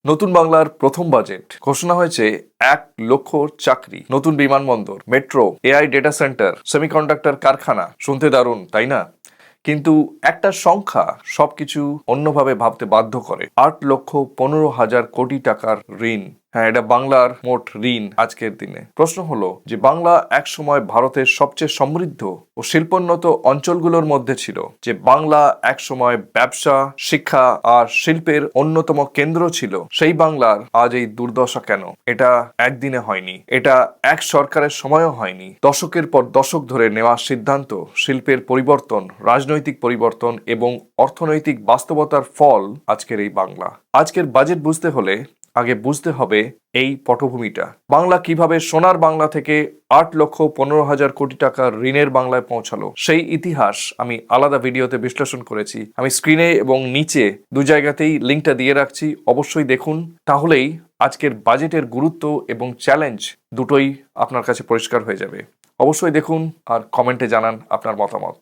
নতুন বাংলার প্রথম বাজেট ঘোষণা হয়েছে 1 লক্ষ চাকরি, নতুন বিমানবন্দর, metro, AI data centre, semiconductor কারখানা। শুনতে দারুণ, তাই না? কিন্তু একটা সংখ্যা সবকিছু অন্যভাবে ভাবতে বাধ্য করে। 8,15,000 কোটি টাকার ঋণ। হ্যাঁ, এটা বাংলার মোট ঋণ আজকের দিনে। প্রশ্ন হলো যে বাংলা একসময় ভারতের সবচেয়ে সমৃদ্ধ ও শিল্পোন্নত অঞ্চলগুলোর মধ্যে ছিল, যে বাংলা একসময় ব্যবসা, শিক্ষা আর শিল্পের অন্যতম কেন্দ্র ছিল, সেই বাংলার আজ এই দুর্দশা কেন? এটা একদিনে হয়নি, এটা এক সরকারের সময়ও হয়নি। দশকের পর দশক ধরে নেওয়া সিদ্ধান্ত, শিল্পের পরিবর্তন, রাজনৈতিক পরিবর্তন এবং অর্থনৈতিক বাস্তবতার ফল আজকের এই বাংলা। আজকের বাজেট বুঝতে হলে আগে বুঝতে হবে এই পটভূমিটা। বাংলা কিভাবে সোনার বাংলা থেকে 8,15,000 কোটি টাকা ঋণের বাংলায় পৌঁছালো, সেই ইতিহাস আমি আলাদা ভিডিওতে বিশ্লেষণ করেছি। আমি স্ক্রিনে এবং নিচে দু জায়গাতেই লিঙ্কটা দিয়ে রাখছি, অবশ্যই দেখুন। তাহলেই আজকের বাজেটের গুরুত্ব এবং চ্যালেঞ্জ দুটোই আপনার কাছে পরিষ্কার হয়ে যাবে। অবশ্যই দেখুন আর কমেন্টে জানান আপনার মতামত।